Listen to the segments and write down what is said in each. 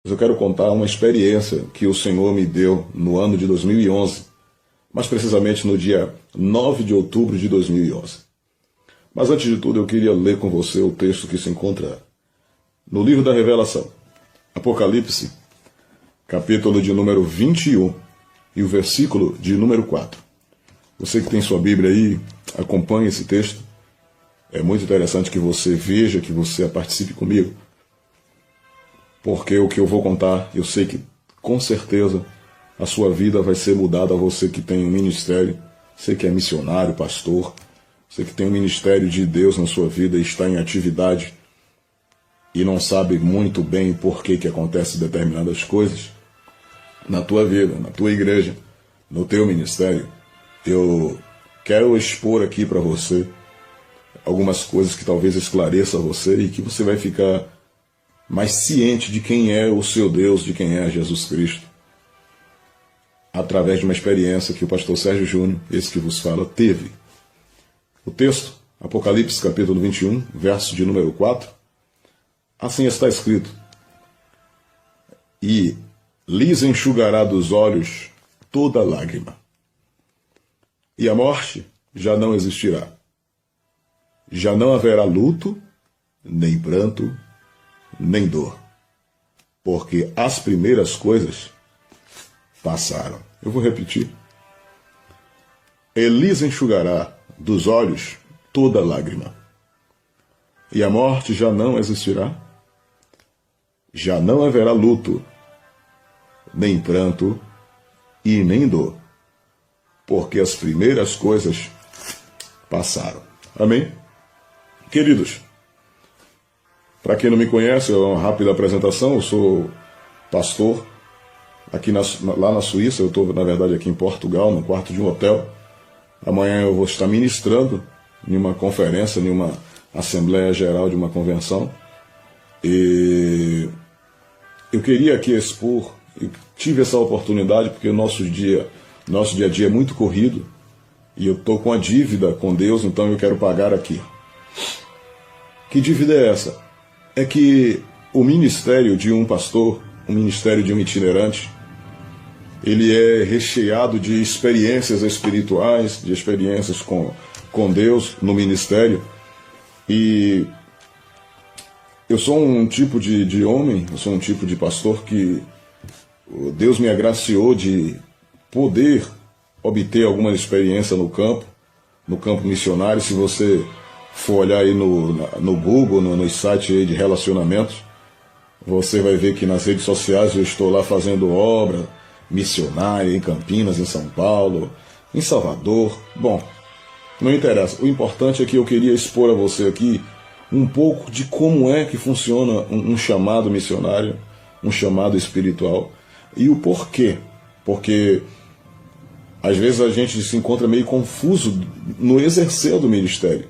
Eu quero contar uma experiência que o Senhor me deu no ano de 2011, mais precisamente no dia 9 de outubro de 2011. Mas antes de tudo, eu queria ler com você o texto que se encontra no livro da Revelação, Apocalipse, capítulo de número 21 e o versículo de número 4. Você que tem sua Bíblia aí, acompanhe esse texto. É muito interessante que você veja, que você participe comigo, porque o que eu vou contar, eu sei que com certeza a sua vida vai ser mudada. A você que tem um ministério, você que é missionário, pastor, você que tem um ministério de Deus na sua vida e está em atividade e não sabe muito bem por que acontecem determinadas coisas na tua vida, na tua igreja, no teu ministério. Eu quero expor aqui para você algumas coisas que talvez esclareça você e que você vai ficar mais ciente de quem é o seu Deus, de quem é Jesus Cristo, através de uma experiência que o pastor Sérgio Júnior, esse que vos fala, teve. O texto, Apocalipse capítulo 21, verso de número 4, assim está escrito: e lhes enxugará dos olhos toda lágrima, e a morte já não existirá. Já não haverá luto, nem pranto, nem dor, porque as primeiras coisas passaram. Eu vou repetir. Ele lhes enxugará dos olhos toda lágrima, e a morte já não existirá. Já não haverá luto, nem pranto e nem dor, porque as primeiras coisas passaram. Amém? Queridos, para quem não me conhece, é uma rápida apresentação. Eu sou pastor aqui lá na Suíça. Eu estou, na verdade, aqui em Portugal, no quarto de um hotel. Amanhã eu vou estar ministrando em uma conferência, em uma assembleia geral de uma convenção. E eu queria aqui expor, e tive essa oportunidade porque o nosso dia a dia é muito corrido e eu estou com a dívida com Deus, então eu quero pagar aqui. Que dívida é essa? É que o ministério de um pastor, o ministério de um itinerante, ele é recheado de experiências espirituais, de experiências com Deus no ministério. E eu sou um tipo de homem, eu sou um tipo de pastor que Deus me agraciou de poder obter alguma experiência no campo missionário. Se você for olhar aí no Google, nos sites aí de relacionamentos, você vai ver que nas redes sociais eu estou lá fazendo obra missionária em Campinas, em São Paulo, em Salvador. Bom, não interessa. O importante é que eu queria expor a você aqui um pouco de como é que funciona um chamado missionário, um chamado espiritual, e o porquê. Porque às vezes a gente se encontra meio confuso no exercer do ministério.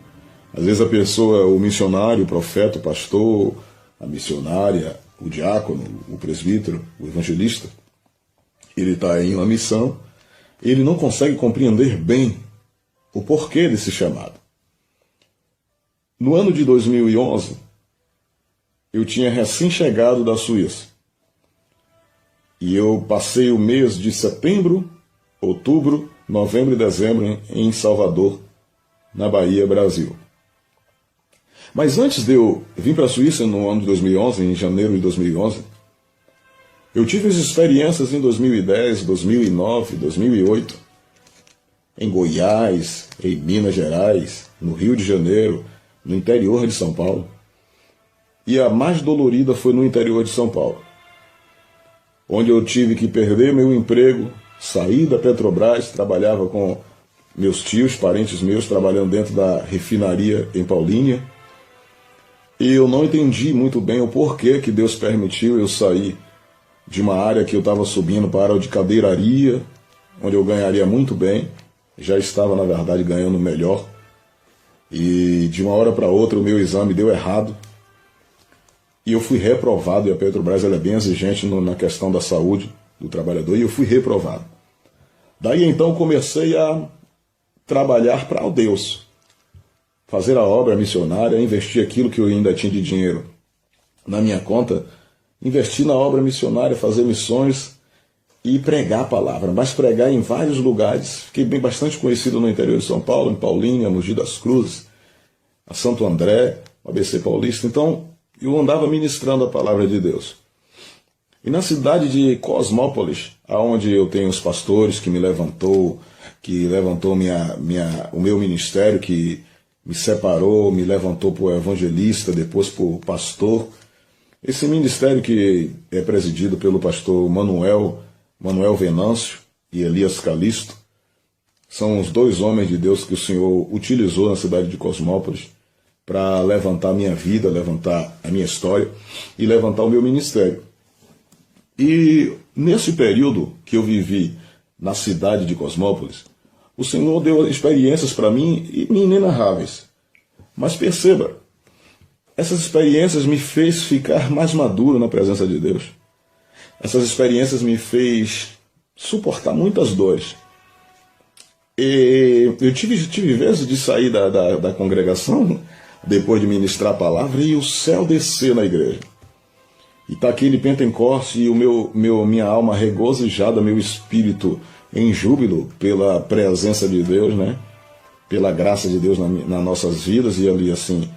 Às vezes a pessoa, o missionário, o profeta, o pastor, a missionária, o diácono, o presbítero, o evangelista, ele está em uma missão, ele não consegue compreender bem o porquê desse chamado. No ano de 2011, eu tinha recém-chegado da Suíça. E eu passei o mês de setembro, outubro, novembro e dezembro em Salvador, na Bahia, Brasil. Mas antes de eu vir para a Suíça no ano de 2011, em janeiro de 2011, eu tive as experiências em 2010, 2009, 2008, em Goiás, em Minas Gerais, no Rio de Janeiro, no interior de São Paulo. E a mais dolorida foi no interior de São Paulo, onde eu tive que perder meu emprego, sair da Petrobras, trabalhava com meus tios, parentes meus, trabalhando dentro da refinaria em Paulínia. E eu não entendi muito bem o porquê que Deus permitiu eu sair de uma área que eu estava subindo para a área de cadeiraria, onde eu ganharia muito bem. Já estava, na verdade, ganhando melhor. E de uma hora para outra o meu exame deu errado. E eu fui reprovado, e a Petrobras ela é bem exigente na questão da saúde do trabalhador, e eu fui reprovado. Daí então comecei a trabalhar para o Deus, fazer a obra missionária, investir aquilo que eu ainda tinha de dinheiro na minha conta investir na obra missionária, fazer missões e pregar a palavra, mas pregar em vários lugares. Fiquei bastante conhecido no interior de São Paulo, em Paulínia, Mogi das Cruzes, a Santo André, ABC Paulista. Então, eu andava ministrando a palavra de Deus. E na cidade de Cosmópolis, aonde eu tenho os pastores que levantou o meu ministério, que me separou, me levantou por evangelista, depois por pastor. Esse ministério que é presidido pelo pastor Manuel Venâncio e Elias Calisto, são os dois homens de Deus que o Senhor utilizou na cidade de Cosmópolis para levantar a minha vida, levantar a minha história e levantar o meu ministério. E nesse período que eu vivi na cidade de Cosmópolis, o Senhor deu experiências para mim inenarráveis. Mas perceba, essas experiências me fez ficar mais maduro na presença de Deus. Essas experiências me fez suportar muitas dores. E eu tive vezes de sair da congregação depois de ministrar a palavra e o céu descer na igreja. E está aquele Pentecoste e minha alma regozijada, meu espírito em júbilo pela presença de Deus, né? Pela graça de Deus nas nossas vidas e ali assim,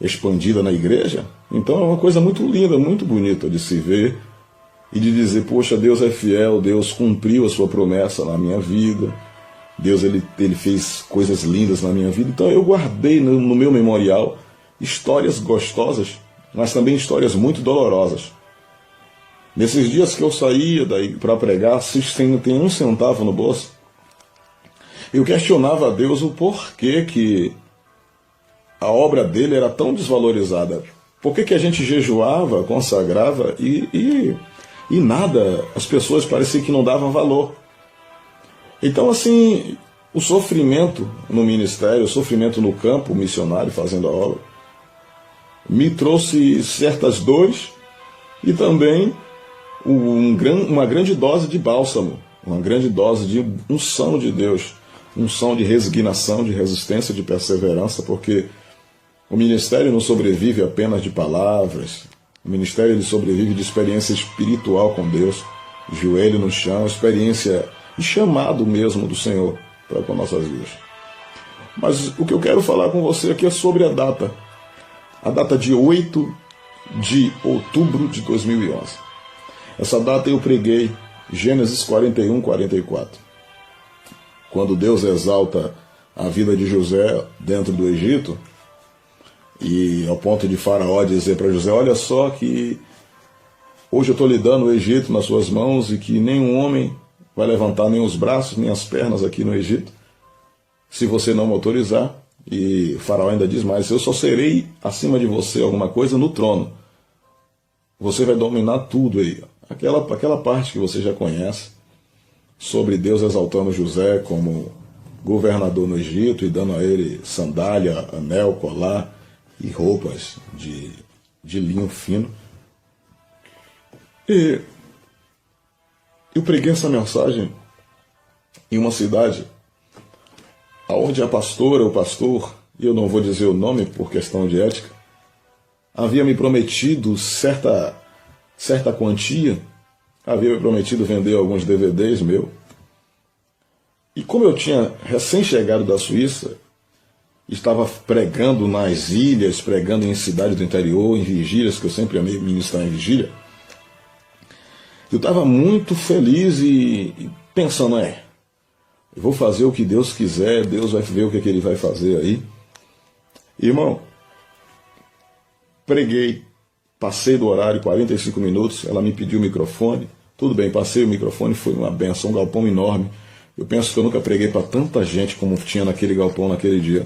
expandida na igreja. Então é uma coisa muito linda, muito bonita de se ver e de dizer, poxa, Deus é fiel, Deus cumpriu a sua promessa na minha vida, Deus ele fez coisas lindas na minha vida. Então eu guardei no meu memorial histórias gostosas, mas também histórias muito dolorosas. Nesses dias que eu saía daí para pregar, sem ter um centavo no bolso, eu questionava a Deus o porquê que a obra dele era tão desvalorizada. Por que a gente jejuava, consagrava e nada, as pessoas pareciam que não davam valor. Então assim, o sofrimento no ministério, o sofrimento no campo missionário, fazendo a obra, me trouxe certas dores e também uma grande dose de bálsamo, uma grande dose de unção de Deus, unção de resignação, de resistência, de perseverança, porque o ministério não sobrevive apenas de palavras, o ministério ele sobrevive de experiência espiritual com Deus, joelho no chão, experiência e chamado mesmo do Senhor para com nossas vidas. Mas o que eu quero falar com você aqui é sobre a data de 8 de outubro de 2011. Essa data eu preguei Gênesis 41, 44. Quando Deus exalta a vida de José dentro do Egito, e ao ponto de Faraó dizer para José, olha só que hoje eu estou lhe dando o Egito nas suas mãos e que nenhum homem vai levantar nem os braços, nem as pernas aqui no Egito, se você não me autorizar. E Faraó ainda diz mais, eu só serei acima de você alguma coisa no trono. Você vai dominar tudo aí. Aquela parte que você já conhece, sobre Deus exaltando José como governador no Egito e dando a ele sandália, anel, colar e roupas de linho fino. E eu preguei essa mensagem em uma cidade onde a pastora, o pastor, e eu não vou dizer o nome por questão de ética, havia me prometido certa quantia, havia me prometido vender alguns DVDs meu. E como eu tinha recém-chegado da Suíça, estava pregando nas ilhas, pregando em cidades do interior, em vigílias, que eu sempre amei ministrar em vigília, eu estava muito feliz e pensando, eu vou fazer o que Deus quiser, Deus vai ver o que ele vai fazer aí. Irmão, preguei, passei do horário, 45 minutos, ela me pediu o microfone, tudo bem, passei o microfone, foi uma benção, um galpão enorme. Eu penso que eu nunca preguei para tanta gente como tinha naquele galpão naquele dia.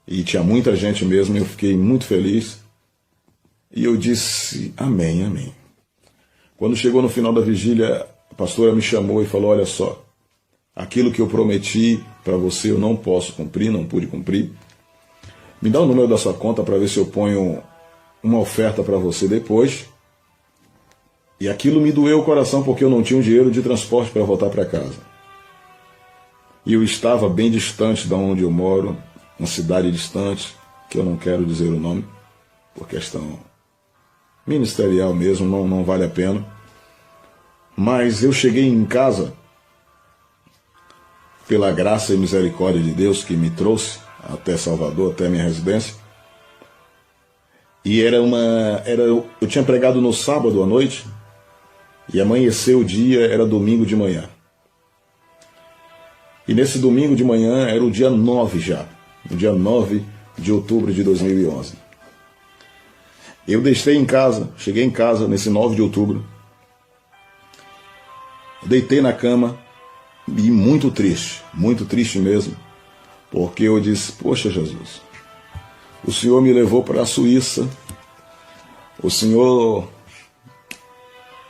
E tinha muita gente mesmo, e eu fiquei muito feliz. E eu disse, amém, amém. Quando chegou no final da vigília, a pastora me chamou e falou, olha só, aquilo que eu prometi para você eu não posso cumprir, não pude cumprir. Me dá o número da sua conta para ver se eu ponho uma oferta para você depois. E aquilo me doeu o coração porque eu não tinha um dinheiro de transporte para voltar para casa. E eu estava bem distante de onde eu moro, uma cidade distante, que eu não quero dizer o nome, por questão ministerial mesmo, não vale a pena. Mas eu cheguei em casa, pela graça e misericórdia de Deus que me trouxe até Salvador, até minha residência. E eu tinha pregado no sábado à noite, e amanheceu o dia, era domingo de manhã. E nesse domingo de manhã era o dia 9 já, o dia 9 de outubro de 2011. Eu cheguei em casa nesse 9 de outubro, deitei na cama e muito triste mesmo, porque eu disse, poxa Jesus, o Senhor me levou para a Suíça, o Senhor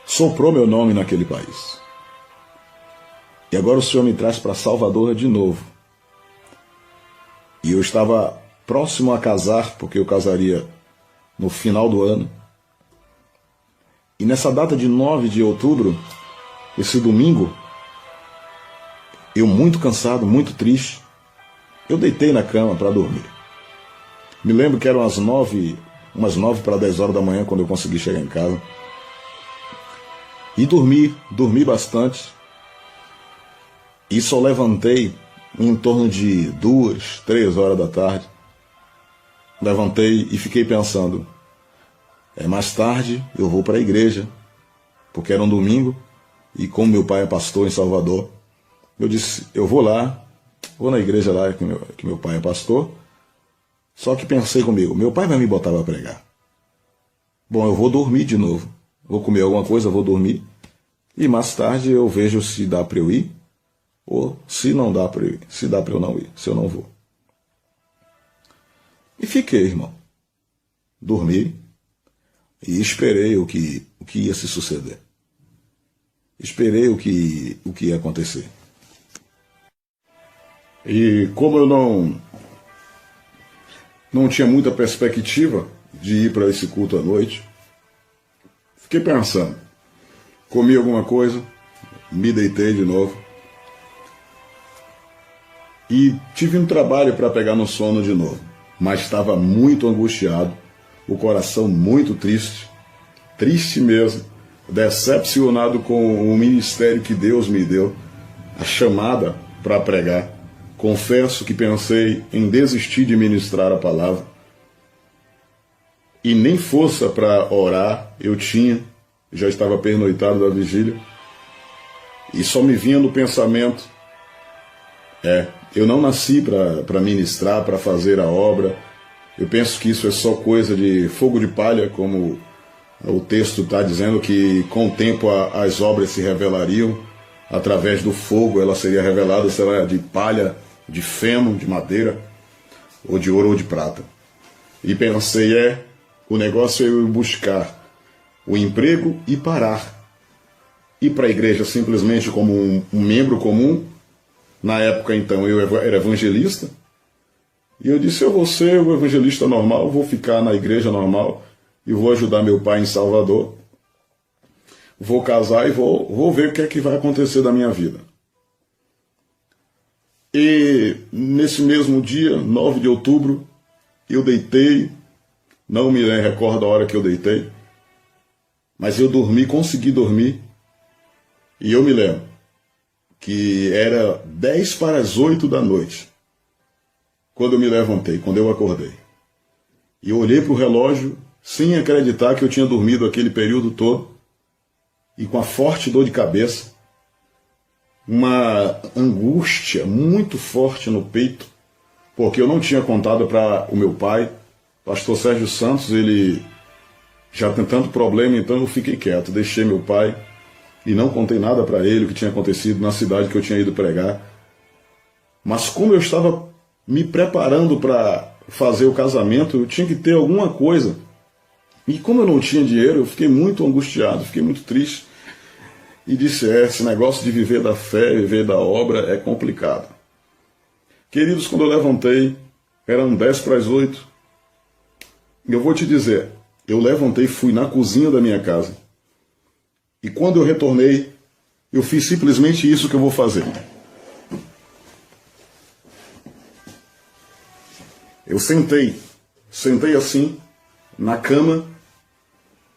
soprou meu nome naquele país. E agora o Senhor me traz para Salvador de novo. E eu estava próximo a casar, porque eu casaria no final do ano. E nessa data de 9 de outubro, esse domingo, eu muito cansado, muito triste, eu deitei na cama para dormir. Me lembro que eram umas 9 para 10 horas da manhã quando eu consegui chegar em casa. E dormi bastante. E só levantei em torno de 2, 3 horas da tarde. Levantei e fiquei pensando, mais tarde eu vou para a igreja, porque era um domingo, e como meu pai é pastor em Salvador, eu disse, eu vou na igreja lá que meu pai é pastor. Só que pensei comigo, meu pai vai me botar para pregar. Bom, eu vou dormir de novo. Vou comer alguma coisa, vou dormir. E mais tarde eu vejo se dá para eu ir, ou se não dá para eu ir. Se dá para eu não ir, se eu não vou. E fiquei, irmão. Dormi e esperei o que ia se suceder. Esperei o que ia acontecer. E como eu não tinha muita perspectiva de ir para esse culto à noite, fiquei pensando. Comi alguma coisa, me deitei de novo. E tive um trabalho para pegar no sono de novo. Mas estava muito angustiado, o coração muito triste, triste mesmo, decepcionado com o ministério que Deus me deu, a chamada para pregar. Confesso que pensei em desistir de ministrar a palavra. E nem força para orar eu tinha, já estava pernoitado da vigília. E só me vinha no pensamento, eu não nasci para ministrar, para fazer a obra. Eu penso que isso é só coisa de fogo de palha, como o texto está dizendo, que com o tempo as obras se revelariam. Através do fogo ela seria revelada, será de palha, de feno, de madeira, ou de ouro ou de prata. E pensei, o negócio é eu buscar o emprego e parar. Ir para a igreja simplesmente como um membro comum. Na época, então, eu era evangelista. E eu disse, eu vou ser o evangelista normal, vou ficar na igreja normal e vou ajudar meu pai em Salvador. Vou casar e vou ver o que é que vai acontecer da minha vida. E nesse mesmo dia, 9 de outubro, eu deitei, não me recordo a hora que eu deitei, mas eu dormi, consegui dormir, e eu me lembro que era 10 para as 8 da noite, quando eu me levantei, quando eu acordei. E eu olhei para o relógio, sem acreditar que eu tinha dormido aquele período todo, e com a forte dor de cabeça, uma angústia muito forte no peito, porque eu não tinha contado para o meu pai, pastor Sérgio Santos, ele já tem tanto problema, então eu fiquei quieto, deixei meu pai e não contei nada para ele o que tinha acontecido na cidade que eu tinha ido pregar. Mas como eu estava me preparando para fazer o casamento, eu tinha que ter alguma coisa. E como eu não tinha dinheiro, eu fiquei muito angustiado, fiquei muito triste. E disse, esse negócio de viver da fé, viver da obra é complicado. Queridos, quando eu levantei, eram 10 para as 8. E eu vou te dizer, eu levantei, fui na cozinha da minha casa. E quando eu retornei, eu fiz simplesmente isso que eu vou fazer. Eu sentei assim, na cama,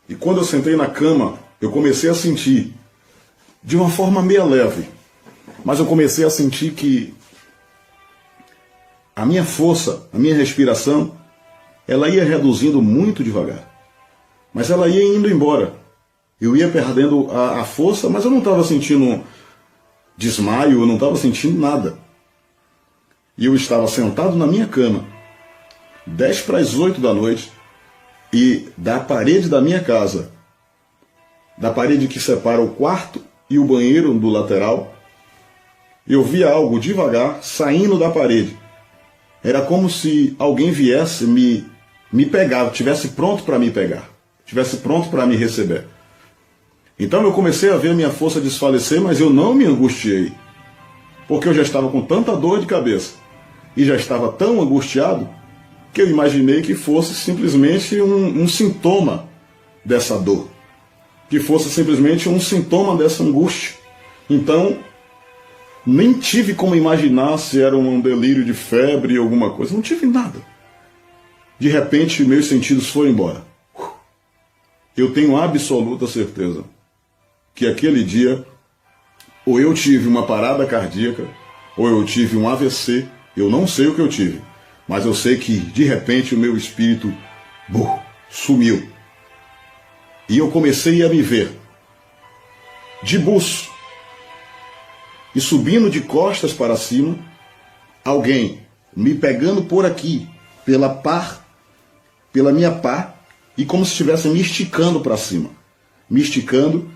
E quando eu sentei na cama, eu comecei a sentir, de uma forma meio leve, mas eu comecei a sentir que a minha força, a minha respiração, ela ia reduzindo muito devagar. Mas ela ia indo embora. Eu ia perdendo a força, mas eu não estava sentindo desmaio, eu não estava sentindo nada. E eu estava sentado na minha cama, 10 para as 8 da noite, e da parede da minha casa, da parede que separa o quarto e o banheiro do lateral, eu via algo devagar saindo da parede. Era como se alguém viesse me pegar, estivesse pronto para me pegar, estivesse pronto para me receber. Então eu comecei a ver a minha força desfalecer, mas eu não me angustiei, porque eu já estava com tanta dor de cabeça e já estava tão angustiado que eu imaginei que fosse simplesmente um sintoma dessa dor, que fosse simplesmente um sintoma dessa angústia. Então, nem tive como imaginar se era um delírio de febre ou alguma coisa, não tive nada. De repente, meus sentidos foram embora. Eu tenho absoluta certeza que aquele dia, ou eu tive uma parada cardíaca, ou eu tive um AVC, eu não sei o que eu tive, mas eu sei que, de repente, o meu espírito sumiu. E eu comecei a me ver de buço e subindo de costas para cima, alguém me pegando por aqui, pela minha pá, e como se estivesse me esticando para cima. Me esticando,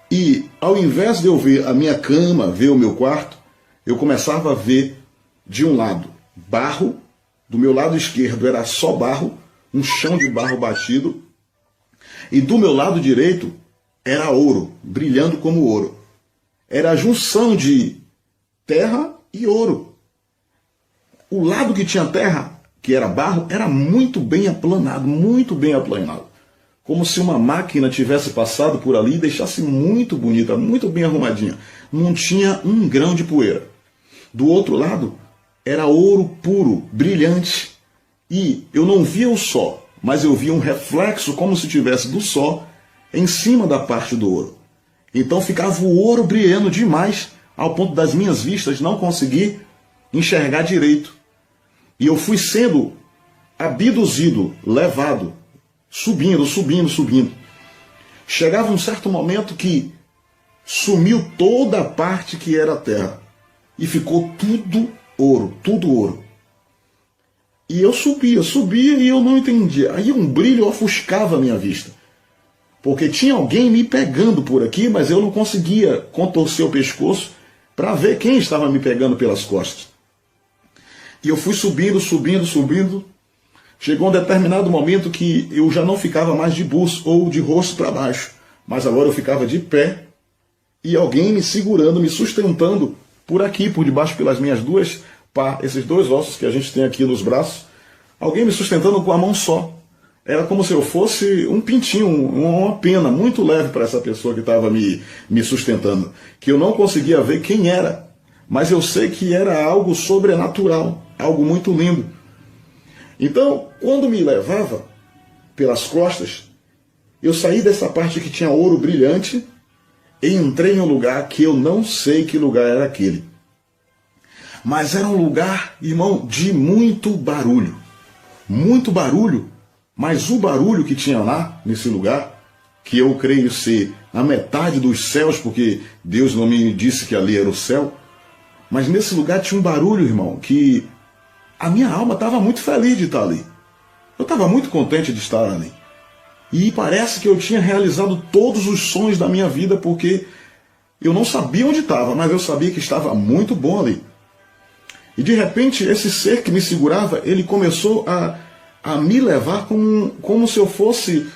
e ao invés de eu ver a minha cama, ver o meu quarto, eu começava a ver de um lado barro, do meu lado esquerdo era só barro, um chão de barro batido, e do meu lado direito era ouro, brilhando como ouro. Era a junção de terra e ouro. O lado que tinha terra, que era barro, era muito bem aplanado, como se uma máquina tivesse passado por ali e deixasse muito bonita, muito bem arrumadinha. Não tinha um grão de poeira. Do outro lado, era ouro puro, brilhante. E eu não via o sol, mas eu via um reflexo como se tivesse do sol em cima da parte do ouro. Então ficava o ouro brilhando demais, ao ponto das minhas vistas não conseguir enxergar direito. E eu fui sendo abduzido, levado, subindo. Chegava um certo momento que sumiu toda a parte que era terra. E ficou tudo ouro. E eu subia e eu não entendia. Aí um brilho ofuscava a minha vista. Porque tinha alguém me pegando por aqui, mas eu não conseguia contorcer o pescoço para ver quem estava me pegando pelas costas. E eu fui subindo. Chegou um determinado momento que eu já não ficava mais de buço ou de rosto para baixo, mas agora eu ficava de pé e alguém me segurando, me sustentando por aqui, por debaixo, pelas minhas duas pá, esses dois ossos que a gente tem aqui nos braços, alguém me sustentando com a mão só. Era como se eu fosse um pintinho, uma pena muito leve para essa pessoa que estava me sustentando, que eu não conseguia ver quem era, mas eu sei que era algo sobrenatural, algo muito lindo. Então, quando me levava pelas costas, eu saí dessa parte que tinha ouro brilhante e entrei em um lugar que eu não sei que lugar era aquele. Mas era um lugar, irmão, de muito barulho. Muito barulho, mas o barulho que tinha lá, nesse lugar, que eu creio ser a metade dos céus, porque Deus não me disse que ali era o céu, mas nesse lugar tinha um barulho, irmão, que a minha alma estava muito feliz de estar ali. Eu estava muito contente de estar ali. E parece que eu tinha realizado todos os sonhos da minha vida, porque eu não sabia onde estava, mas eu sabia que estava muito bom ali. E de repente, esse ser que me segurava, ele começou a me levar como se eu fosse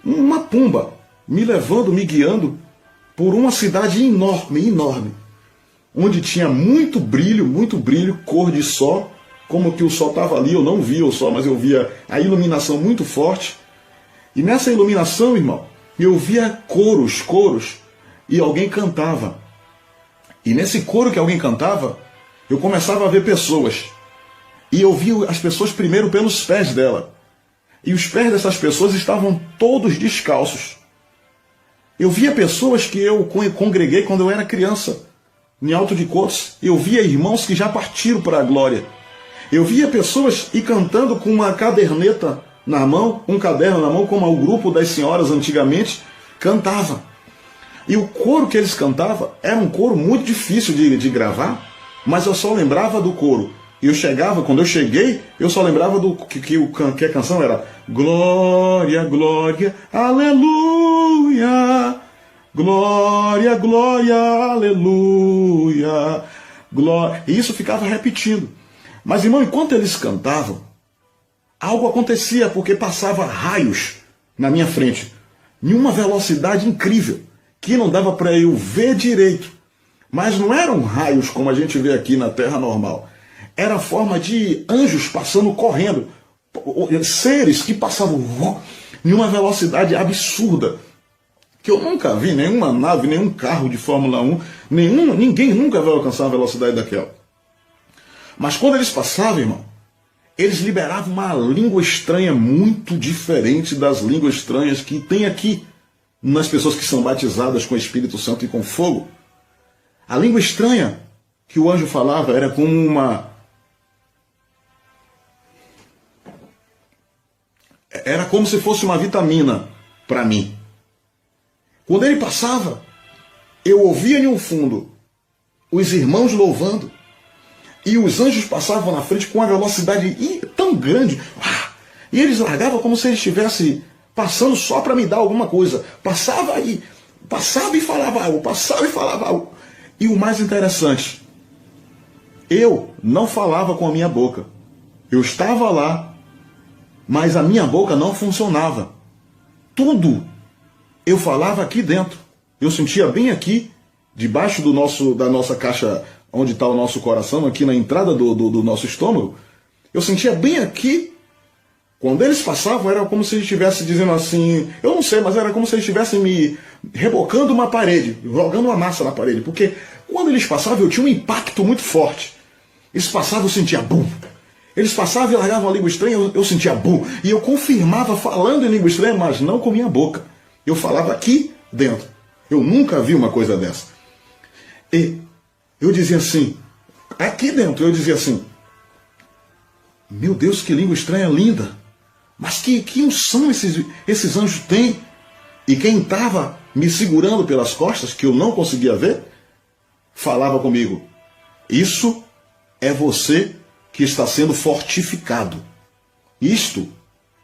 uma pomba, me levando, me guiando por uma cidade enorme, onde tinha muito brilho, cor de sol, como que o sol estava ali, eu não via o sol, mas eu via a iluminação muito forte. E nessa iluminação, irmão, eu via coros, e alguém cantava. E nesse coro que alguém cantava, eu começava a ver pessoas. E eu via as pessoas primeiro pelos pés dela. E os pés dessas pessoas estavam todos descalços. Eu via pessoas que eu congreguei quando eu era criança, em Alto de Cores. Eu via irmãos que já partiram para a glória. Eu via pessoas ir cantando com uma caderneta na mão, um caderno na mão, como o grupo das senhoras antigamente cantava. E o coro que eles cantavam era um coro muito difícil de gravar, mas eu só lembrava do coro. E eu chegava, quando eu cheguei, eu só lembrava do que a canção era glória, glória, aleluia, glória, glória, aleluia, glória. E isso ficava repetindo. Mas, irmão, enquanto eles cantavam, algo acontecia, porque passava raios na minha frente, em uma velocidade incrível, que não dava para eu ver direito. Mas não eram raios como a gente vê aqui na Terra normal. Era a forma de anjos passando correndo. Seres que passavam em uma velocidade absurda. Que eu nunca vi nenhuma nave, nenhum carro de Fórmula 1, ninguém nunca vai alcançar uma velocidade daquela. Mas quando eles passavam, irmão, eles liberavam uma língua estranha muito diferente das línguas estranhas que tem aqui nas pessoas que são batizadas com o Espírito Santo e com fogo. A língua estranha que o anjo falava era como uma... Era como se fosse uma vitamina para mim. Quando ele passava, eu ouvia em um fundo os irmãos louvando, e os anjos passavam na frente com uma velocidade tão grande, e eles largavam como se eles estivessem passando só para me dar alguma coisa. Passava e falava algo, passava e falava algo. E o mais interessante, eu não falava com a minha boca. Eu estava lá, mas a minha boca não funcionava. Tudo eu falava aqui dentro. Eu sentia bem aqui, debaixo da nossa caixa, onde está o nosso coração, aqui na entrada do nosso estômago. Eu sentia bem aqui. Quando eles passavam, era como se eles estivessem dizendo assim, eu não sei, mas era como se eles estivessem me rebocando uma parede, jogando uma massa na parede. Porque quando eles passavam, eu tinha um impacto muito forte. Eles passavam, eu sentia bum. Eles passavam e largavam a língua estranha, eu sentia bum. E eu confirmava falando em língua estranha, mas não com minha boca. Eu falava aqui dentro. Eu nunca vi uma coisa dessa. E eu dizia assim, aqui dentro, eu dizia assim, meu Deus, que língua estranha linda. Mas que unção esses anjos têm? E quem estava me segurando pelas costas, que eu não conseguia ver, falava comigo, isso é você que está sendo fortificado. Isto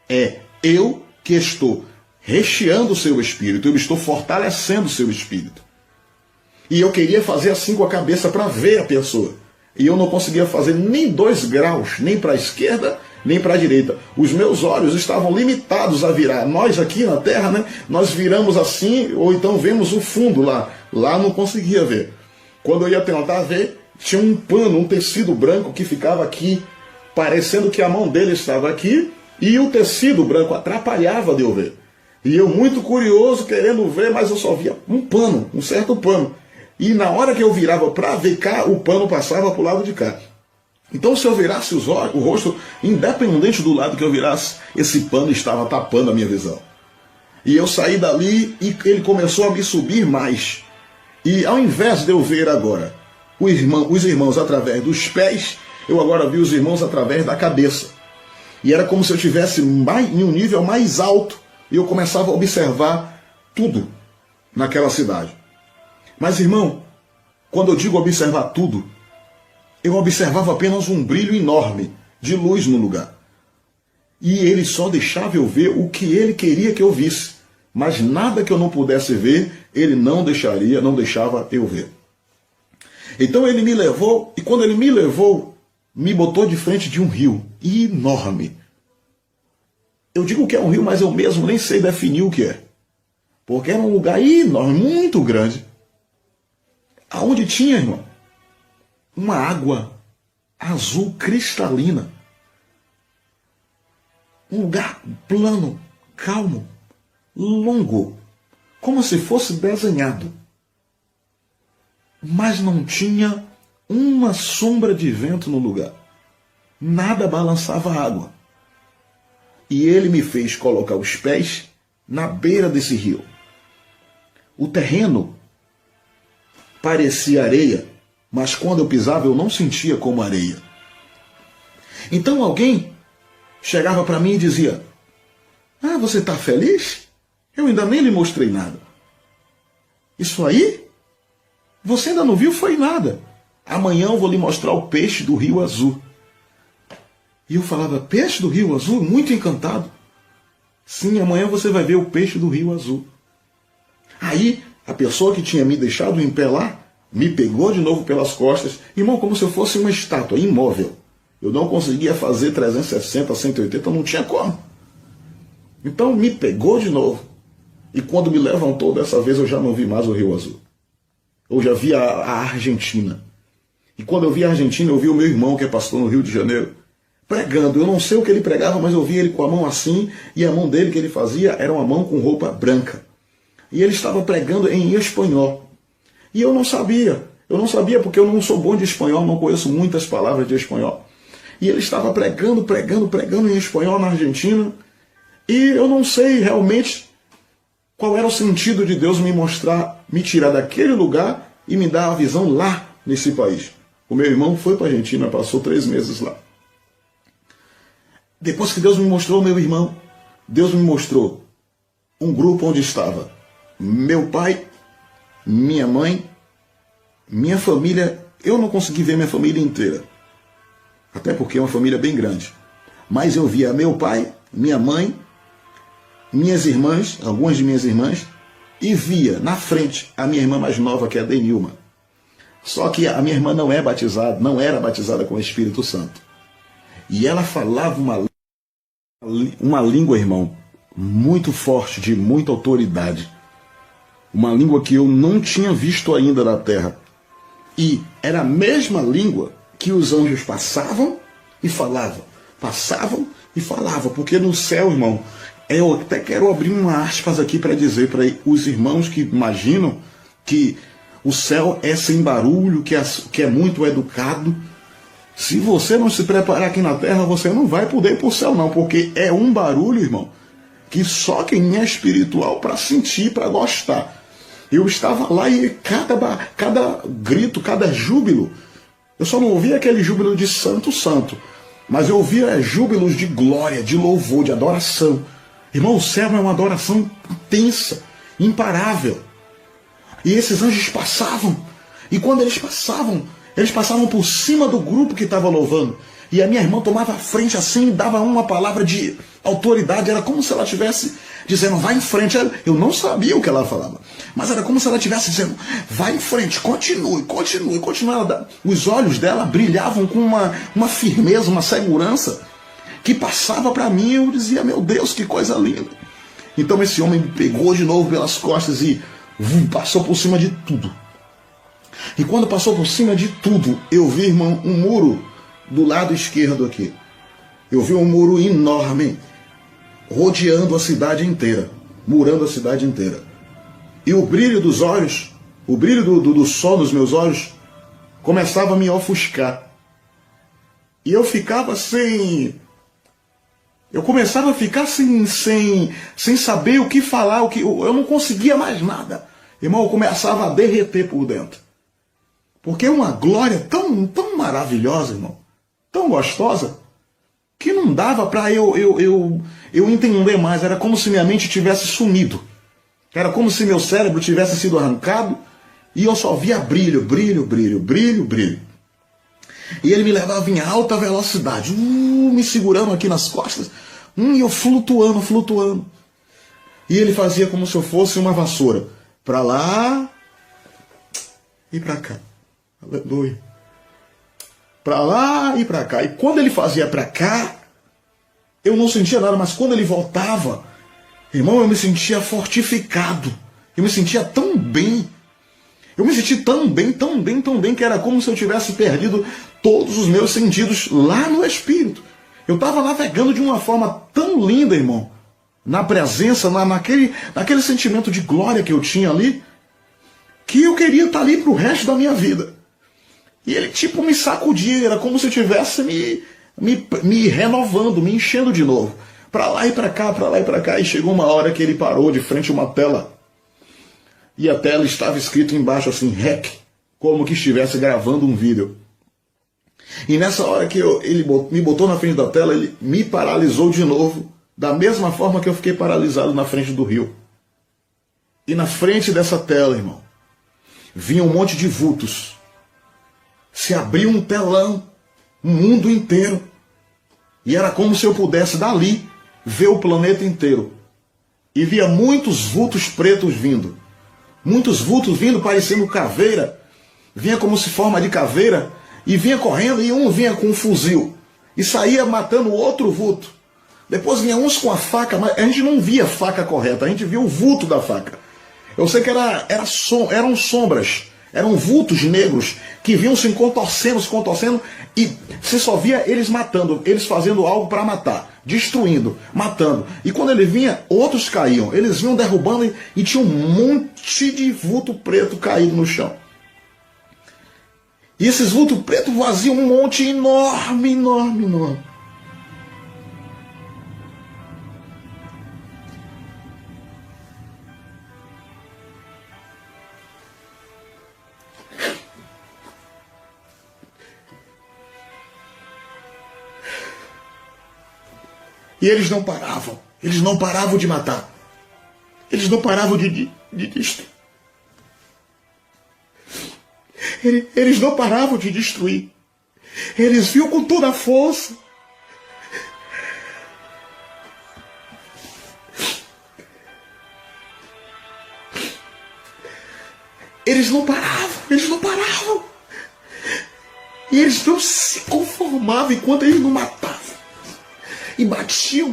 é eu que estou recheando o seu espírito, eu estou fortalecendo o seu espírito. E eu queria fazer assim com a cabeça para ver a pessoa. E eu não conseguia fazer nem 2 graus, nem para a esquerda, nem para a direita. Os meus olhos estavam limitados a virar. Nós aqui na Terra, né, nós viramos assim, ou então vemos o fundo lá. Lá não conseguia ver. Quando eu ia tentar ver, tinha um pano, um tecido branco que ficava aqui, parecendo que a mão dele estava aqui, e o tecido branco atrapalhava de eu ver. E eu muito curioso, querendo ver, mas eu só via um pano, um certo pano. E na hora que eu virava para ver cá, o pano passava para o lado de cá. Então se eu virasse o rosto, independente do lado que eu virasse, esse pano estava tapando a minha visão. E eu saí dali e ele começou a me subir mais. E ao invés de eu ver agora os irmãos através dos pés, eu agora vi os irmãos através da cabeça. E era como se eu estivesse em um nível mais alto. E eu começava a observar tudo naquela cidade. Mas, irmão, quando eu digo observar tudo, eu observava apenas um brilho enorme de luz no lugar. E ele só deixava eu ver o que ele queria que eu visse. Mas nada que eu não pudesse ver, ele não deixava eu ver. Então ele me levou, e quando ele me levou, me botou de frente de um rio enorme. Eu digo que é um rio, mas eu mesmo nem sei definir o que é. Porque era um lugar enorme, muito grande. Aonde tinha, irmão, uma água azul cristalina. Um lugar plano, calmo, longo, como se fosse desenhado. Mas não tinha uma sombra de vento no lugar. Nada balançava a água. E ele me fez colocar os pés na beira desse rio. O terreno parecia areia, mas quando eu pisava eu não sentia como areia. Então alguém chegava para mim e dizia: ah, você está feliz? Eu ainda nem lhe mostrei nada. Isso aí? Você ainda não viu? Foi nada. Amanhã eu vou lhe mostrar o peixe do Rio Azul. E eu falava: peixe do Rio Azul? Muito encantado. Sim, amanhã você vai ver o peixe do Rio Azul. Aí a pessoa que tinha me deixado em pé lá me pegou de novo pelas costas, irmão, como se eu fosse uma estátua imóvel. Eu não conseguia fazer 360, 180, não tinha como. Então me pegou de novo. E quando me levantou dessa vez, eu já não vi mais o Rio Azul. Eu já vi a Argentina. E quando eu vi a Argentina, eu vi o meu irmão, que é pastor no Rio de Janeiro, pregando. Eu não sei o que ele pregava, mas eu vi ele com a mão assim, e a mão dele que ele fazia era uma mão com roupa branca. E ele estava pregando em espanhol. E eu não sabia porque eu não sou bom de espanhol, não conheço muitas palavras de espanhol. E ele estava pregando em espanhol na Argentina. E eu não sei realmente qual era o sentido de Deus me mostrar, me tirar daquele lugar e me dar a visão lá nesse país. O meu irmão foi para a Argentina, passou 3 meses lá. Depois que Deus me mostrou o meu irmão, Deus me mostrou um grupo onde estava meu pai, minha mãe, minha família. Eu não consegui ver minha família inteira, até porque é uma família bem grande. Mas eu via meu pai, minha mãe, minhas irmãs, algumas de minhas irmãs, e via na frente a minha irmã mais nova, que é a Denilma. Só que a minha irmã não era batizada com o Espírito Santo. E ela falava uma língua, irmão, muito forte, de muita autoridade. Uma língua que eu não tinha visto ainda na terra. E era a mesma língua que os anjos passavam e falavam. Passavam e falavam. Porque no céu, irmão, eu até quero abrir uma aspas aqui para dizer para os irmãos que imaginam que o céu é sem barulho, que é muito educado. Se você não se preparar aqui na terra, você não vai poder ir para o céu não, porque é um barulho, irmão, que só quem é espiritual para sentir, para gostar. Eu estava lá e cada grito, cada júbilo, eu só não ouvia aquele júbilo de santo, santo, mas eu ouvia júbilos de glória, de louvor, de adoração. Irmão, o céu é uma adoração intensa, imparável. E esses anjos passavam, e quando eles passavam por cima do grupo que estava louvando. E a minha irmã tomava a frente assim e dava uma palavra de autoridade. Era como se ela estivesse dizendo: vai em frente. Eu não sabia o que ela falava, mas era como se ela estivesse dizendo: vai em frente, continue. Os olhos dela brilhavam com uma firmeza, uma segurança que passava para mim. Eu dizia: meu Deus, que coisa linda. Então esse homem me pegou de novo pelas costas e passou por cima de tudo. E quando passou por cima de tudo, eu vi, irmão, um muro do lado esquerdo aqui. Eu vi um muro enorme, rodeando a cidade inteira, murando a cidade inteira. E o brilho dos olhos, o brilho do sol nos meus olhos, começava a me ofuscar. E eu ficava eu começava a ficar sem saber o que falar, eu não conseguia mais nada. Irmão, eu começava a derreter por dentro. Porque é uma glória tão maravilhosa, irmão, tão gostosa, que não dava para eu entender mais. Era como se minha mente tivesse sumido. Era como se meu cérebro tivesse sido arrancado e eu só via brilho. E ele me levava em alta velocidade, me segurando aqui nas costas, e eu flutuando. E ele fazia como se eu fosse uma vassoura, para lá e para cá. Aleluia. Para lá e para cá. E quando ele fazia para cá, eu não sentia nada, mas quando ele voltava, irmão, eu me sentia fortificado. Eu me sentia tão bem. Eu me senti tão bem, que era como se eu tivesse perdido todos os meus sentidos lá no Espírito. Eu estava navegando de uma forma tão linda, irmão, na presença, naquele sentimento de glória que eu tinha ali, que eu queria estar ali para o resto da minha vida. E ele tipo me sacudia, era como se eu estivesse me renovando, me enchendo de novo. Para lá e para cá, e chegou uma hora que ele parou de frente a uma tela. e a tela estava escrito embaixo assim, REC, como que estivesse gravando um vídeo. E nessa hora que ele me botou na frente da tela, ele me paralisou de novo, da mesma forma que eu fiquei paralisado na frente do rio. E na frente dessa tela, irmão, vinha um monte de vultos. Se abriu um telão, o mundo inteiro. E era como se eu pudesse dali ver o planeta inteiro. E via muitos vultos pretos vindo. Muitos vultos vindo parecendo caveira. Vinha como se forma de caveira. E vinha correndo, e um vinha com um fuzil. E saía matando o outro vulto. Depois vinha uns com a faca, mas a gente não via a faca correta. A gente via o vulto da faca. Eu sei que eram sombras. Eram vultos negros que vinham se contorcendo, e você só via eles matando, eles fazendo algo para matar, destruindo, matando. E quando ele vinha, outros caíam. Eles vinham derrubando e tinha um monte de vulto preto caído no chão. E esses vultos pretos vaziam um monte enorme, enorme, enorme. E eles não paravam de matar. Eles não paravam de destruir. Eles não paravam de destruir. Eles vinham com toda a força. Eles não paravam. E eles não se conformavam enquanto eles não matavam. E batiam,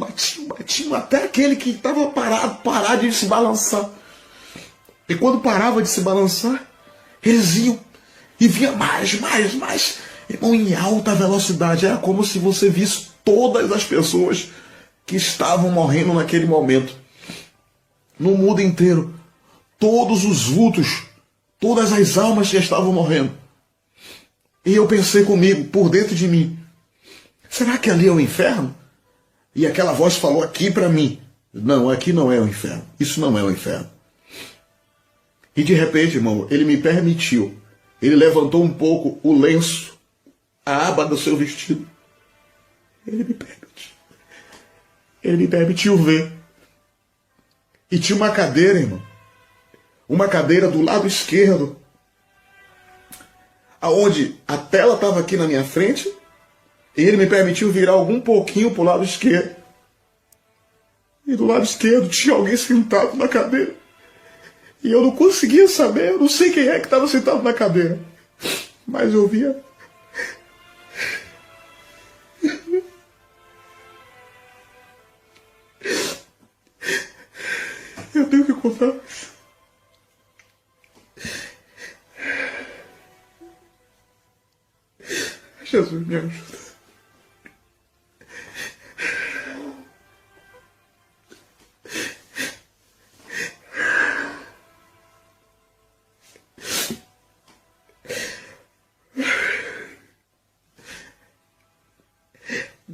até aquele que estava parar de se balançar. E quando parava de se balançar, eles iam e vinha mais. Irmão, em alta velocidade. Era como se você visse todas as pessoas que estavam morrendo naquele momento. No mundo inteiro. Todos os vultos, todas as almas que estavam morrendo. E eu pensei comigo, por dentro de mim, será que ali é o inferno? E aquela voz falou aqui para mim, não, aqui não é o inferno, isso não é o inferno. E de repente, irmão, ele me permitiu, ele levantou um pouco o lenço, a aba do seu vestido. Ele me permitiu ver. E tinha uma cadeira, irmão, uma cadeira do lado esquerdo, aonde a tela estava aqui na minha frente. E ele me permitiu virar algum pouquinho para o lado esquerdo. E do lado esquerdo tinha alguém sentado na cadeira. E eu não conseguia saber, eu não sei quem é que estava sentado na cadeira. Mas eu via. Eu tenho que contar. Jesus me ajuda.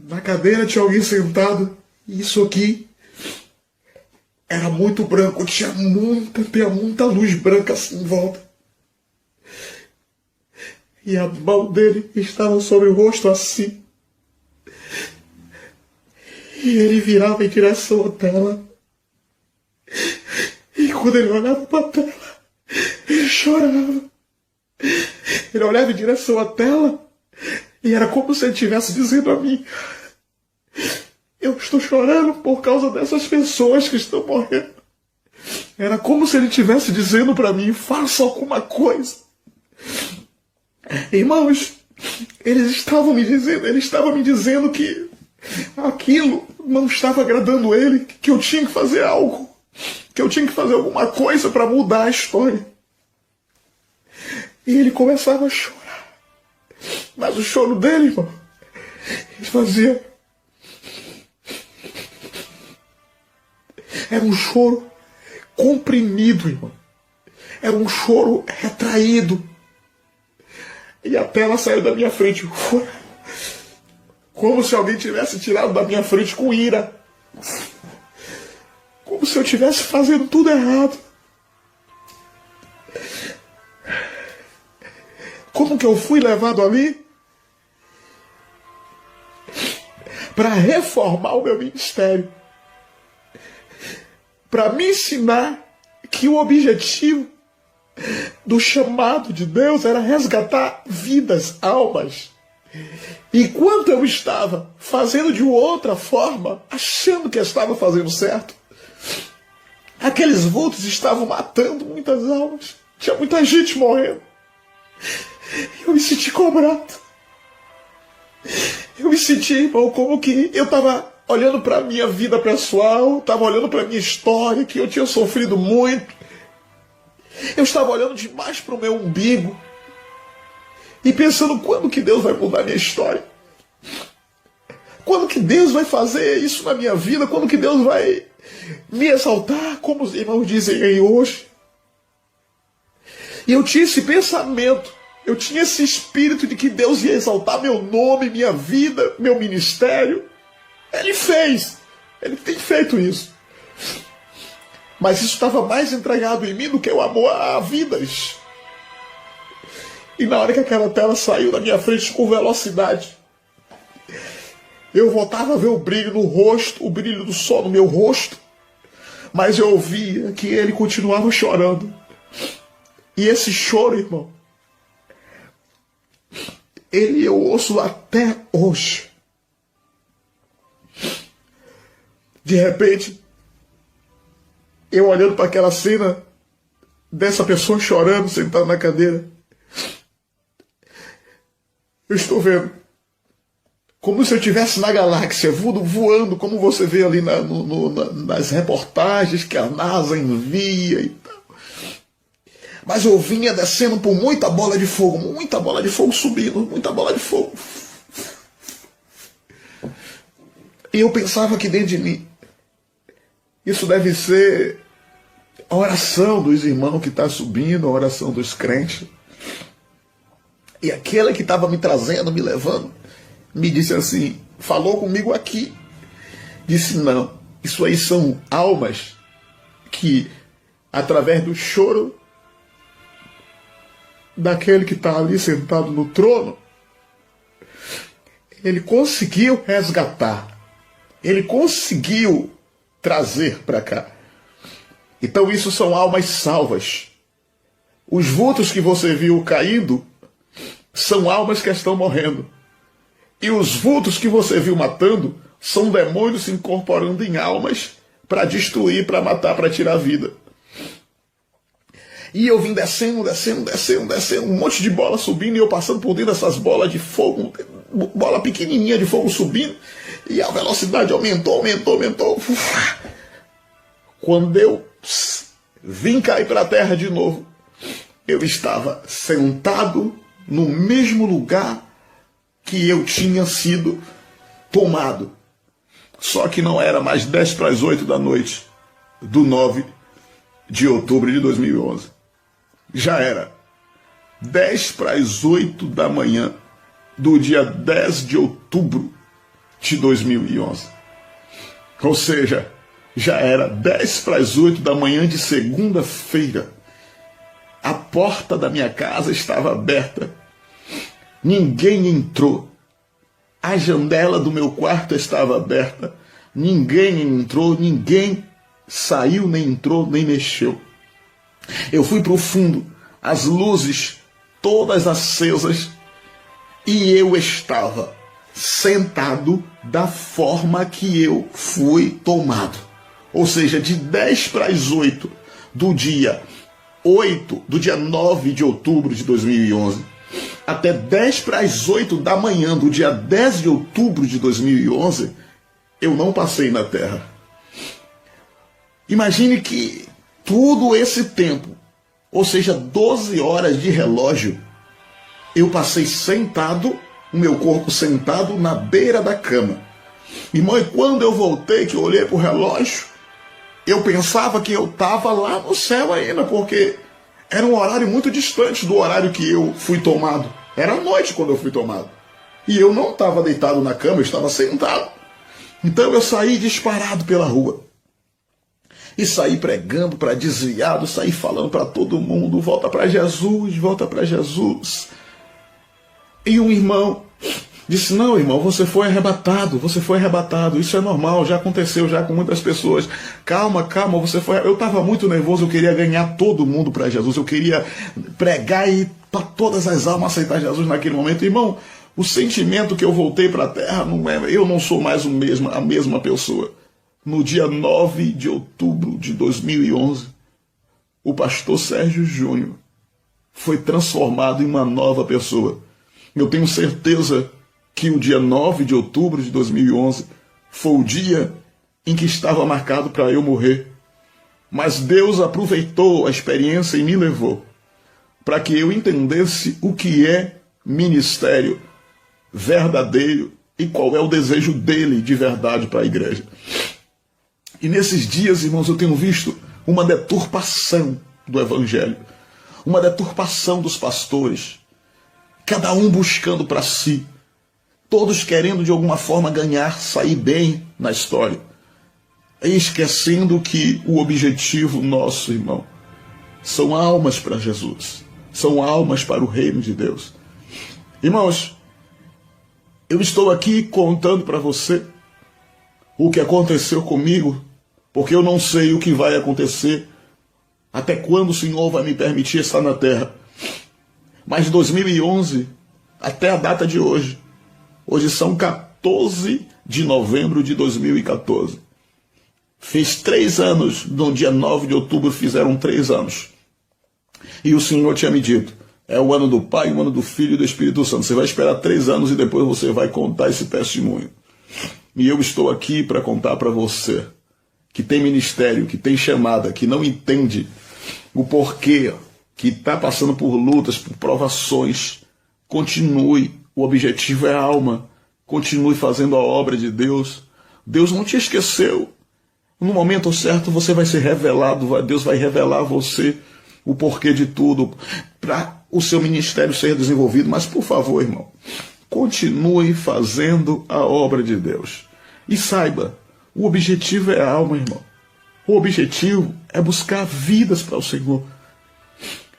Na cadeira tinha alguém sentado, e isso aqui era muito branco, tinha muita luz branca assim em volta. E a mão dele estava sobre o rosto assim. E ele virava em direção à tela. E quando ele olhava para a tela, ele chorava. Ele olhava em direção à tela e era como se ele estivesse dizendo a mim: eu estou chorando por causa dessas pessoas que estão morrendo. Era como se ele estivesse dizendo para mim: faça alguma coisa. Irmãos, ele estava me dizendo que aquilo não estava agradando ele, que eu tinha que fazer algo, que eu tinha que fazer alguma coisa para mudar a história. E ele começava a chorar. Mas o choro dele, irmão, ele fazia... Era um choro comprimido, irmão. Era um choro retraído. E a tela saiu da minha frente. Como se alguém tivesse tirado da minha frente com ira. Como se eu estivesse fazendo tudo errado. Como que eu fui levado ali? Para reformar o meu ministério. Para me ensinar que o objetivo do chamado de Deus era resgatar vidas, almas. Enquanto eu estava fazendo de outra forma, achando que eu estava fazendo certo, aqueles vultos estavam matando muitas almas. Tinha muita gente morrendo. Eu me senti cobrado. Eu me senti, irmão, como que eu estava olhando para a minha vida pessoal, estava olhando para a minha história, que eu tinha sofrido muito. Eu estava olhando demais para o meu umbigo e pensando quando que Deus vai mudar a minha história. Quando que Deus vai fazer isso na minha vida? Quando que Deus vai me exaltar, como os irmãos dizem aí hoje? E eu tinha esse pensamento, eu tinha esse espírito de que Deus ia exaltar meu nome, minha vida, meu ministério. Ele fez, ele tem feito isso. Mas isso estava mais entregado em mim do que o amor a vidas. E na hora que aquela tela saiu da minha frente com velocidade, eu voltava a ver o brilho no rosto, o brilho do sol no meu rosto, mas eu ouvia que ele continuava chorando. E esse choro, irmão, ele eu ouço até hoje. De repente, eu olhando para aquela cena dessa pessoa chorando, sentada na cadeira, eu estou vendo como se eu estivesse na galáxia, voando, como você vê ali nas reportagens que a NASA envia e tal. Mas eu vinha descendo por muita bola de fogo subindo, muita bola de fogo. E eu pensava que dentro de mim, isso deve ser a oração dos irmãos que está subindo, a oração dos crentes. E aquela que estava me trazendo, me levando, me disse assim, falou comigo aqui, disse, não, isso aí são almas que, através do choro daquele que está ali sentado no trono, ele conseguiu resgatar, ele conseguiu trazer para cá. Então isso são almas salvas. Os vultos que você viu caindo são almas que estão morrendo. E os vultos que você viu matando são demônios se incorporando em almas para destruir, para matar, para tirar a vida. E eu vim descendo, um monte de bola subindo, e eu passando por dentro dessas bolas de fogo, bola pequenininha de fogo subindo, e a velocidade aumentou. Quando eu vim cair para a terra de novo, eu estava sentado no mesmo lugar que eu tinha sido tomado. Só que não era mais 7:50 da noite do 9 de outubro de 2011. Já era 7:50 da manhã do dia 10 de outubro de 2011. Ou seja, já era 7:50 da manhã de segunda-feira. A porta da minha casa estava aberta. Ninguém entrou. A janela do meu quarto estava aberta. Ninguém entrou, ninguém saiu, nem entrou, nem mexeu. Eu fui para o fundo, as luzes todas acesas, e eu estava sentado da forma que eu fui tomado. Ou seja, de 7:50 do dia 9 de outubro de 2011, até 7:50 da manhã do dia 10 de outubro de 2011, eu não passei na terra. Imagine que todo esse tempo, ou seja, 12 horas de relógio, eu passei sentado, o meu corpo sentado na beira da cama. Irmão, e quando eu voltei, que eu olhei para o relógio, eu pensava que eu estava lá no céu ainda, porque era um horário muito distante do horário que eu fui tomado. Era noite quando eu fui tomado. E eu não estava deitado na cama, eu estava sentado. Então eu saí disparado pela rua. E saí pregando para desviado, saí falando para todo mundo, volta para Jesus, volta para Jesus. E um irmão disse: não, irmão, você foi arrebatado, isso é normal, já aconteceu já com muitas pessoas. Calma, calma, você foi. Eu estava muito nervoso, eu queria ganhar todo mundo para Jesus, eu queria pregar e para todas as almas aceitar Jesus naquele momento. Irmão, o sentimento que eu voltei para a terra, eu não sou mais a mesma pessoa. No dia 9 de outubro de 2011, o pastor Sérgio Júnior foi transformado em uma nova pessoa. Eu tenho certeza que o dia 9 de outubro de 2011 foi o dia em que estava marcado para eu morrer. Mas Deus aproveitou a experiência e me levou para que eu entendesse o que é ministério verdadeiro e qual é o desejo dele de verdade para a igreja. E nesses dias, irmãos, eu tenho visto uma deturpação do evangelho, uma deturpação dos pastores, cada um buscando para si, todos querendo de alguma forma ganhar, sair bem na história, e esquecendo que o objetivo nosso, irmão, são almas para Jesus, são almas para o reino de Deus. Irmãos, eu estou aqui contando para você o que aconteceu comigo, porque eu não sei o que vai acontecer, até quando o Senhor vai me permitir estar na terra. Mas de 2011 até a data de hoje são 14 de novembro de 2014. Fez 3 anos, no dia 9 de outubro fizeram 3 anos. E o Senhor tinha me dito: é o ano do Pai, o ano do Filho e do Espírito Santo. Você vai esperar 3 anos e depois você vai contar esse testemunho. E eu estou aqui para contar para você que tem ministério, que tem chamada, que não entende o porquê, que está passando por lutas, por provações. Continue, o objetivo é a alma. Continue fazendo a obra de Deus. Deus não te esqueceu. No momento certo você vai ser revelado, Deus vai revelar a você o porquê de tudo, para o seu ministério ser desenvolvido. Mas por favor, irmão, continue fazendo a obra de Deus. E saiba, o objetivo é a alma, irmão. O objetivo é buscar vidas para o Senhor.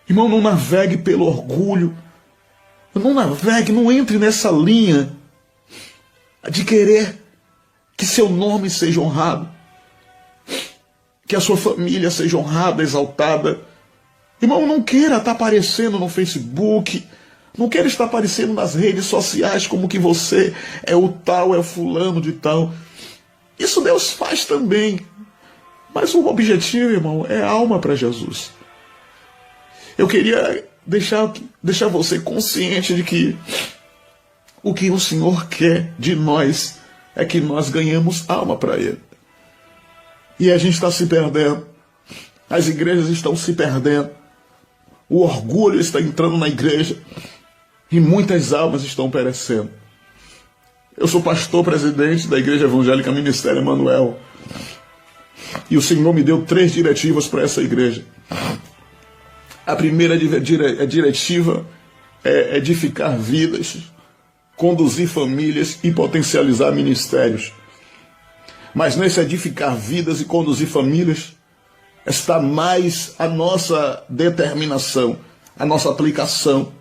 Irmão, não navegue pelo orgulho. Não entre nessa linha de querer que seu nome seja honrado, que a sua família seja honrada, exaltada. Irmão, não queira estar aparecendo no Facebook, não queira estar aparecendo nas redes sociais como que você é o tal, é o fulano de tal. Isso Deus faz também. Mas o objetivo, irmão, é alma para Jesus. Eu queria deixar você consciente de que o que o Senhor quer de nós é que nós ganhemos alma para Ele. E a gente está se perdendo. As igrejas estão se perdendo. O orgulho está entrando na igreja. E muitas almas estão perecendo. Eu sou pastor presidente da Igreja Evangélica Ministério Emanuel. E o Senhor me deu 3 diretivas para essa igreja. A primeira diretiva é edificar vidas, conduzir famílias e potencializar ministérios. Mas nesse edificar vidas e conduzir famílias está mais a nossa determinação, a nossa aplicação.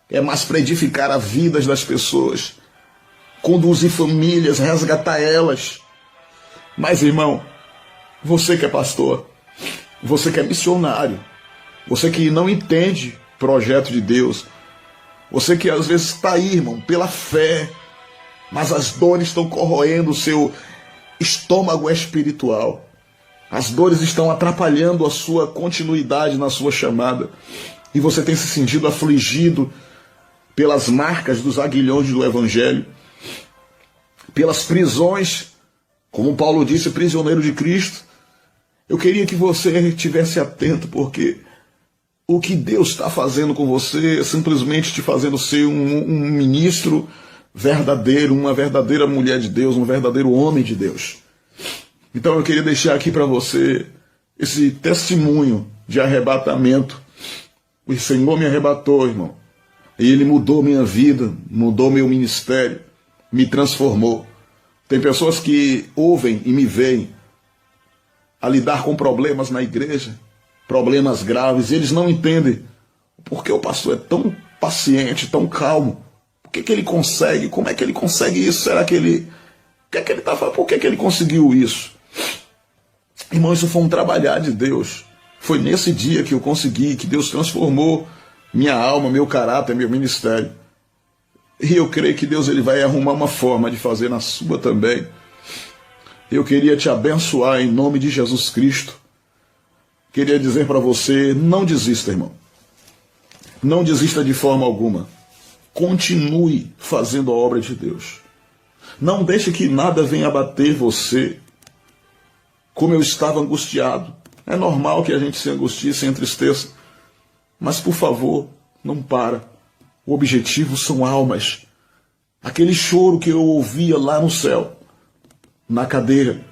É mais para edificar as vidas das pessoas, conduzir famílias, resgatar elas. Mas, irmão, você que é pastor, você que é missionário, você que não entende projeto de Deus, você que às vezes está aí, irmão, pela fé, mas as dores estão corroendo o seu estômago espiritual. As dores estão atrapalhando a sua continuidade na sua chamada. E você tem se sentido afligido pelas marcas dos aguilhões do Evangelho, pelas prisões, como Paulo disse, prisioneiro de Cristo. Eu queria que você estivesse atento, porque o que Deus está fazendo com você é simplesmente te fazendo ser um ministro verdadeiro, uma verdadeira mulher de Deus, um verdadeiro homem de Deus. Então eu queria deixar aqui para você esse testemunho de arrebatamento. O Senhor me arrebatou, irmão. E Ele mudou minha vida, mudou meu ministério, me transformou. Tem pessoas que ouvem e me veem a lidar com problemas na igreja, problemas graves, e eles não entendem porque o pastor é tão paciente, tão calmo. Por que ele consegue? Como é que ele consegue isso? Será que ele... O que é que ele está falando? Por que ele conseguiu isso? Irmão, isso foi um trabalhar de Deus. Foi nesse dia que eu consegui, que Deus transformou minha alma, meu caráter, meu ministério. E eu creio que Deus ele vai arrumar uma forma de fazer na sua também. Eu queria te abençoar em nome de Jesus Cristo. Queria dizer para você, não desista, irmão. Não desista de forma alguma. Continue fazendo a obra de Deus. Não deixe que nada venha abater você. Como eu estava angustiado. É normal que a gente se angustie, se entristeça. Mas, por favor, não para. O objetivo são almas. Aquele choro que eu ouvia lá no céu, na cadeira,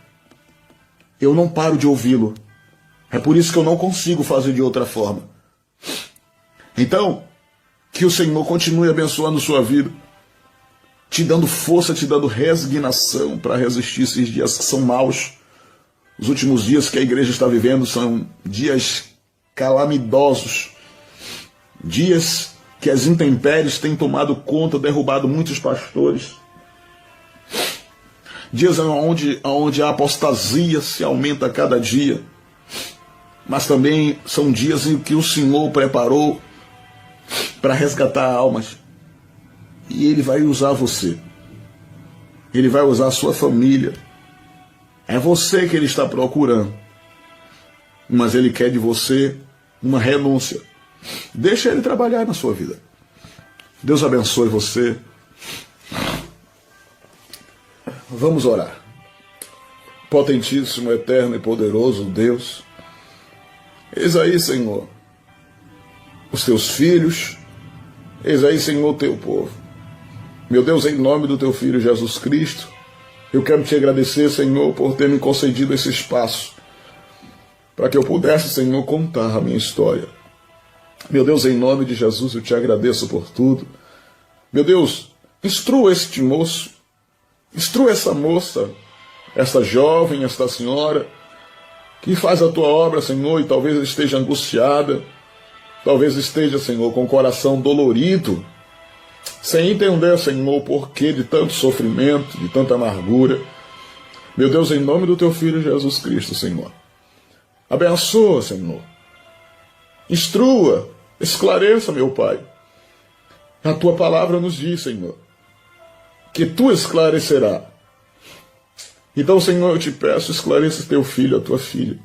eu não paro de ouvi-lo. É por isso que eu não consigo fazer de outra forma. Então, que o Senhor continue abençoando sua vida, te dando força, te dando resignação para resistir esses dias que são maus. Os últimos dias que a igreja está vivendo são dias calamitosos, dias que as intempéries têm tomado conta, derrubado muitos pastores, dias onde a apostasia se aumenta a cada dia, mas também são dias em que o Senhor preparou para resgatar almas. E Ele vai usar você. Ele vai usar a sua família. É você que Ele está procurando. Mas Ele quer de você uma renúncia. Deixa Ele trabalhar na sua vida. Deus abençoe você. Vamos orar. Potentíssimo, eterno e poderoso Deus, eis aí, Senhor, os teus filhos, eis aí, Senhor, o teu povo. Meu Deus, em nome do teu Filho Jesus Cristo, eu quero te agradecer, Senhor, por ter me concedido esse espaço, para que eu pudesse, Senhor, contar a minha história. Meu Deus, em nome de Jesus, eu te agradeço por tudo. Meu Deus, instrua este moço, instrua essa moça, esta jovem, esta senhora, que faz a tua obra, Senhor, e talvez esteja angustiada, talvez esteja, Senhor, com o coração dolorido, sem entender, Senhor, o porquê de tanto sofrimento, de tanta amargura. Meu Deus, em nome do teu Filho Jesus Cristo, Senhor, abençoa, Senhor, instrua, esclareça, meu Pai. A tua palavra nos diz, Senhor, que tu esclarecerá. Então, Senhor, eu te peço, esclareça teu filho, a tua filha.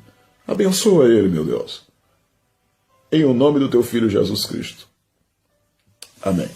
Abençoa ele, meu Deus. Em o nome do teu Filho Jesus Cristo. Amém.